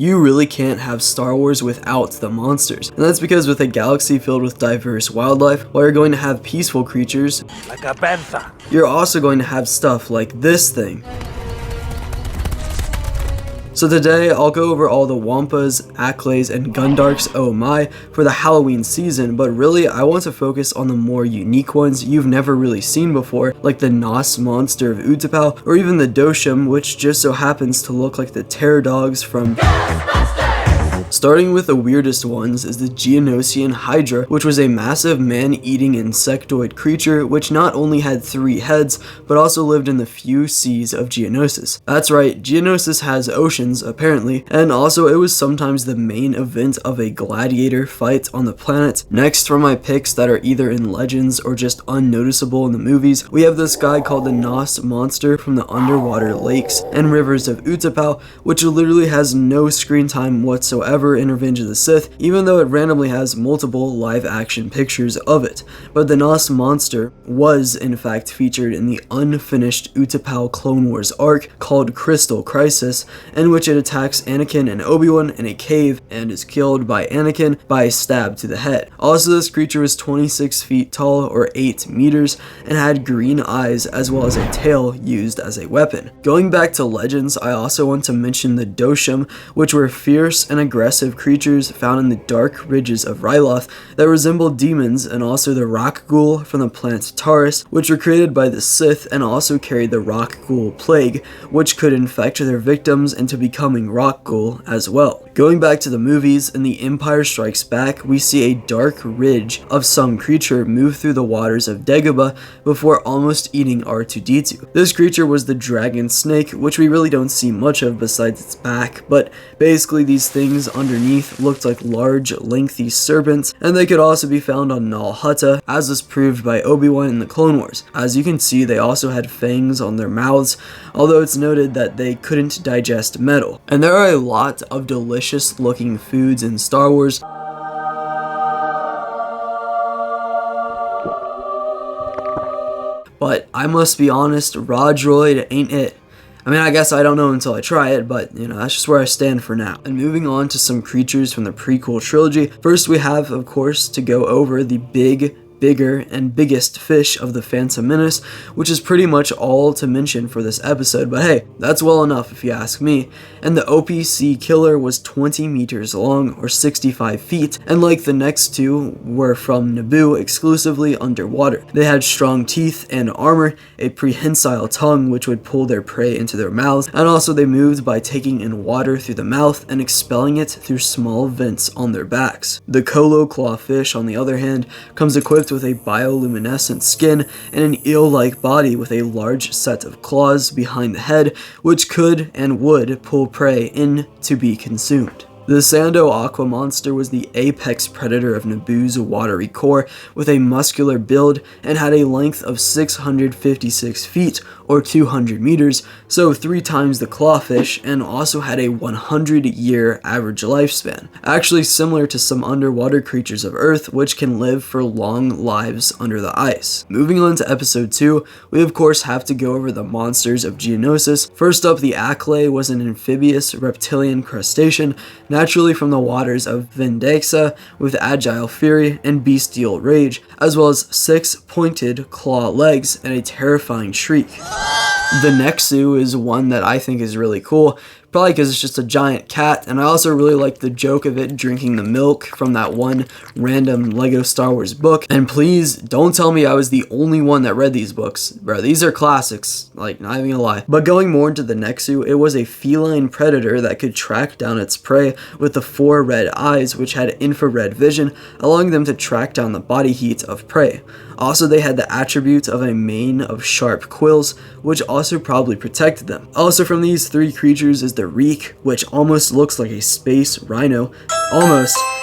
You really can't have Star Wars without the monsters, and that's because with a galaxy filled with diverse wildlife, while you're going to have peaceful creatures, like a panther, you're also going to have stuff like this thing. So today, I'll go over all the Wampas, Acklays, and Gundarks, oh my, for the Halloween season, but really, I want to focus on the more unique ones you've never really seen before, like the Nos monster of Utapau, or even the Dosham, which just so happens to look like the terror dogs from Starting with the weirdest ones is the Geonosian Hydra, which was a massive man-eating insectoid creature which not only had 3 heads, but also lived in the few seas of Geonosis. That's right, Geonosis has oceans, apparently, and also it was sometimes the main event of a gladiator fight on the planet. Next, for my picks that are either in legends or just unnoticeable in the movies, we have this guy called the Nos monster from the underwater lakes and rivers of Utapau, which literally has no screen time whatsoever in Revenge of the Sith, even though it randomly has multiple live-action pictures of it. But the Nos monster was in fact featured in the unfinished Utapau Clone Wars arc called Crystal Crisis, in which it attacks Anakin and Obi-Wan in a cave and is killed by Anakin by a stab to the head. Also, this creature was 26 feet tall or 8 meters and had green eyes as well as a tail used as a weapon. Going back to legends, I also want to mention the Dosham, which were fierce and aggressive creatures found in the dark ridges of Ryloth that resemble demons, and also the rock ghoul from the planet Taurus, which were created by the Sith and also carried the rock ghoul plague, which could infect their victims into becoming rock ghoul as well. Going back to the movies, in The Empire Strikes Back, we see a dark ridge of some creature move through the waters of Dagobah before almost eating R2-D2. This creature was the dragon snake, which we really don't see much of besides its back, but basically these things underneath looked like large, lengthy serpents, and they could also be found on Nal Hutta, as was proved by Obi-Wan in the Clone Wars. As you can see, they also had fangs on their mouths, although it's noted that they couldn't digest metal. And there are a lot of delicious looking foods in Star Wars. But I must be honest, raw droid ain't it. I mean, I guess I don't know until I try it, but, you know, that's just where I stand for now. And moving on to some creatures from the prequel trilogy, first we have, of course, to go over the bigger and biggest fish of the Phantom Menace, which is pretty much all to mention for this episode, but hey, that's well enough if you ask me. And the OPC killer was 20 meters long, or 65 feet, and like the next two, were from Naboo exclusively underwater. They had strong teeth and armor, a prehensile tongue which would pull their prey into their mouths, and also they moved by taking in water through the mouth and expelling it through small vents on their backs. The Colo clawfish, on the other hand, comes equipped with a bioluminescent skin and an eel-like body with a large set of claws behind the head, which could and would pull prey in to be consumed. The Sando Aqua Monster was the apex predator of Naboo's watery core, with a muscular build and had a length of 656 feet or 200 meters, so 3 times the clawfish, and also had a 100-year average lifespan. Actually similar to some underwater creatures of Earth, which can live for long lives under the ice. Moving on to episode 2, we of course have to go over the monsters of Geonosis. First up, the Acklay was an amphibious reptilian crustacean, naturally from the waters of Vendaxa, with agile fury and bestial rage, as well as 6 pointed claw legs and a terrifying shriek. The Nexu is one that I think is really cool, probably because it's just a giant cat, and I also really like the joke of it drinking the milk from that one random Lego Star Wars book. And please don't tell me I was the only one that read these books, bro. These are classics, like, not even gonna lie. But going more into the Nexu, it was a feline predator that could track down its prey with the 4 red eyes, which had infrared vision, allowing them to track down the body heat of prey. Also, they had the attribute of a mane of sharp quills, which also probably protected them. Also from these 3 creatures is the Reek, which almost looks like a space rhino,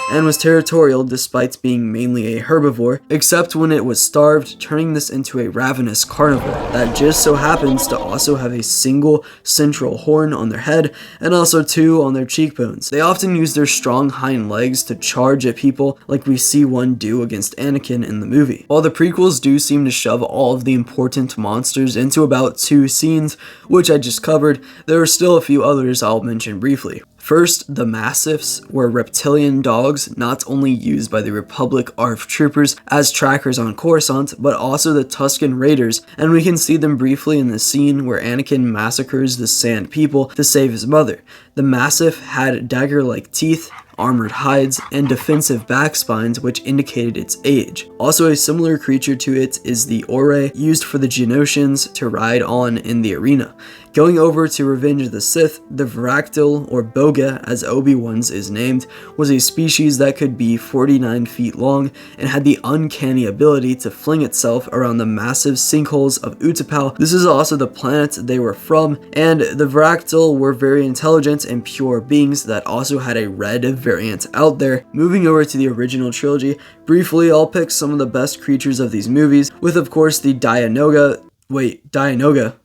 and was territorial despite being mainly a herbivore, except when it was starved, turning this into a ravenous carnivore that just so happens to also have a single central horn on their head and also 2 on their cheekbones. They often use their strong hind legs to charge at people, like we see one do against Anakin in the movie. While the prequels do seem to shove all of the important monsters into about 2 scenes, which I just covered, there are still a few others I'll mention briefly. First, the Mastiffs were reptilian dogs not only used by the Republic ARF troopers as trackers on Coruscant, but also the Tusken Raiders, and we can see them briefly in the scene where Anakin massacres the Sand People to save his mother. The Mastiff had dagger-like teeth, armored hides, and defensive back spines, which indicated its age. Also, a similar creature to it is the Ore, used for the Geonosians to ride on in the arena. Going over to Revenge of the Sith, the Vractyl, or Boga as Obi-Wan's is named, was a species that could be 49 feet long and had the uncanny ability to fling itself around the massive sinkholes of Utapau. This is also the planet they were from, and the Vractyl were very intelligent and pure beings that also had a red variant out there. Moving over to the original trilogy, briefly I'll pick some of the best creatures of these movies, with of course the Dianoga. Wait, Dianoga?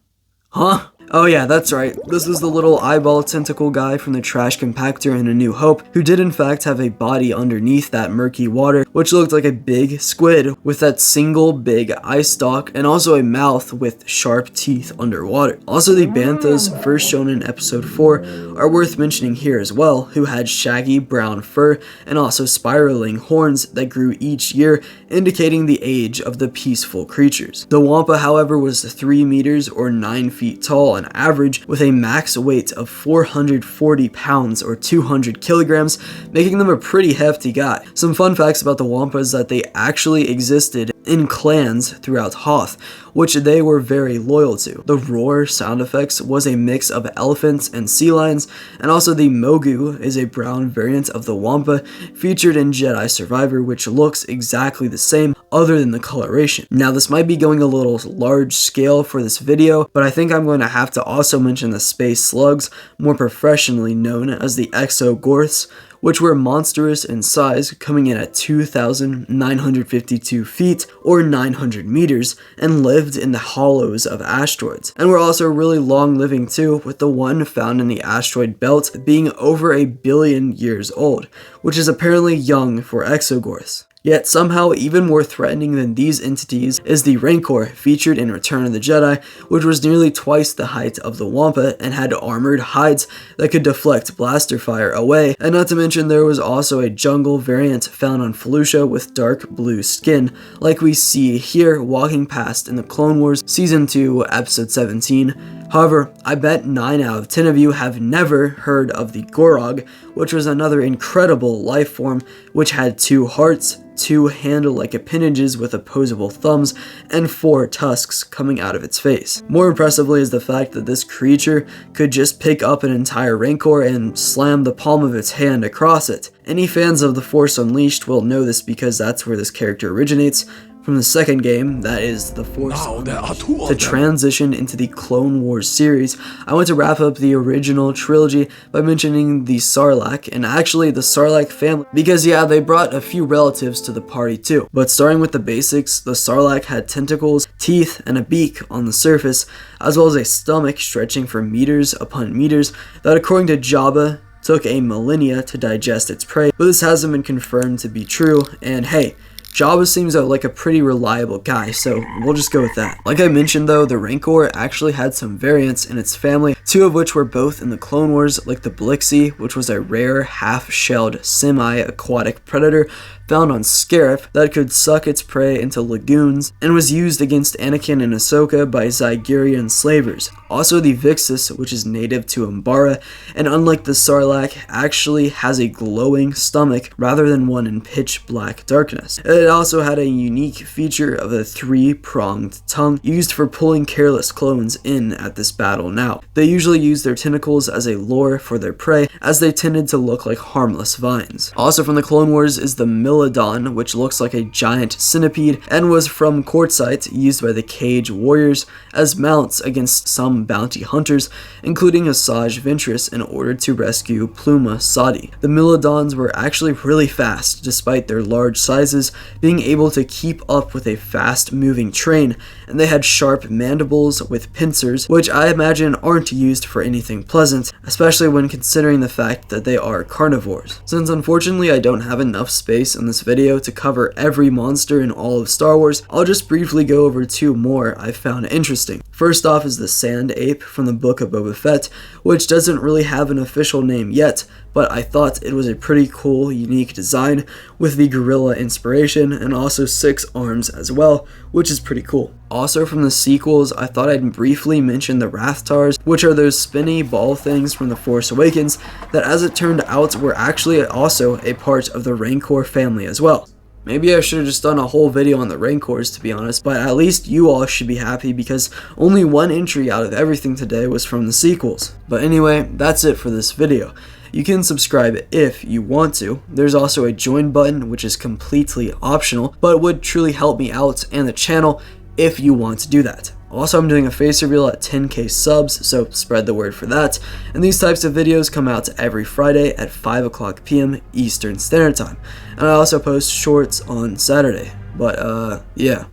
Huh? Oh yeah, that's right. This was the little eyeball tentacle guy from the trash compactor in A New Hope, who did in fact have a body underneath that murky water, which looked like a big squid with that single big eye stalk, and also a mouth with sharp teeth underwater. Also, the Banthas, first shown in episode 4, are worth mentioning here as well, who had shaggy brown fur and also spiraling horns that grew each year, indicating the age of the peaceful creatures. The Wampa, however, was 3 meters or 9 feet tall on average, with a max weight of 440 pounds or 200 kilograms, making them a pretty hefty guy. Some fun facts about the Wampa is that they actually existed in clans throughout Hoth, which they were very loyal to. The roar sound effects was a mix of elephants and sea lions, and also the Mogu is a brown variant of the Wampa featured in Jedi Survivor, which looks exactly the same other than the coloration. Now, this might be going a little large scale for this video, but I think I'm going to have to also mention the space slugs, more professionally known as the Exogorths, which were monstrous in size, coming in at 2,952 feet or 900 meters, and lived in the hollows of asteroids. And were also really long living too, with the one found in the asteroid belt being over 1 billion years old, which is apparently young for Exogorths. Yet somehow even more threatening than these entities is the Rancor featured in Return of the Jedi, which was nearly twice the height of the Wampa and had armored hides that could deflect blaster fire away, and not to mention there was also a jungle variant found on Felucia with dark blue skin, like we see here walking past in the Clone Wars Season 2, Episode 17. However, I bet 9 out of 10 of you have never heard of the Gorog, which was another incredible life form which had 2 hearts, 2 handle-like appendages with opposable thumbs, and 4 tusks coming out of its face. More impressively is the fact that this creature could just pick up an entire Rancor and slam the palm of its hand across it. Any fans of The Force Unleashed will know this because that's where this character originates. From the second game, that is The Force Unleashed, to transition into the Clone Wars series, I want to wrap up the original trilogy by mentioning the Sarlacc, and actually the Sarlacc family, because yeah, they brought a few relatives to the party too. But starting with the basics, the Sarlacc had tentacles, teeth, and a beak on the surface, as well as a stomach stretching for meters upon meters that, according to Jabba, took a millennia to digest its prey, but this hasn't been confirmed to be true, and hey, Jabba seems like a pretty reliable guy, so we'll just go with that. Like I mentioned though, the Rancor actually had some variants in its family, 2 of which were both in the Clone Wars, like the Blixie, which was a rare half-shelled semi-aquatic predator found on Scarif that could suck its prey into lagoons, and was used against Anakin and Ahsoka by Zygerian slavers. Also the Vixus, which is native to Umbara, and unlike the Sarlacc, actually has a glowing stomach rather than one in pitch black darkness. It also had a unique feature of a 3-pronged tongue used for pulling careless clones in at this battle now. They usually used their tentacles as a lure for their prey, as they tended to look like harmless vines. Also from the Clone Wars is the Milodon, which looks like a giant centipede, and was from quartzite used by the Cage Warriors as mounts against some bounty hunters, including Asajj Ventress, in order to rescue Pluma Sadi. The Milodons were actually really fast, despite their large sizes, being able to keep up with a fast-moving train, and they had sharp mandibles with pincers, which I imagine aren't used for anything pleasant, especially when considering the fact that they are carnivores. Since unfortunately I don't have enough space in this video to cover every monster in all of Star Wars, I'll just briefly go over 2 more I found interesting. First off is the Sand Ape from the Book of Boba Fett, which doesn't really have an official name yet, but I thought it was a pretty cool, unique design with the gorilla inspiration and also 6 arms as well, which is pretty cool. Also from the sequels, I thought I'd briefly mention the Rathtars, which are those spinny ball things from The Force Awakens that, as it turned out, were actually also a part of the Rancor family as well. Maybe I should have just done a whole video on the Rancors, to be honest, but at least you all should be happy because only 1 entry out of everything today was from the sequels. But anyway, that's it for this video. You can subscribe if you want to. There's also a join button, which is completely optional, but would truly help me out and the channel if you want to do that. Also, I'm doing a face reveal at 10k subs, so spread the word for that. And these types of videos come out every Friday at 5 p.m. Eastern Standard Time. And I also post shorts on Saturday. But, yeah.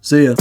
See ya.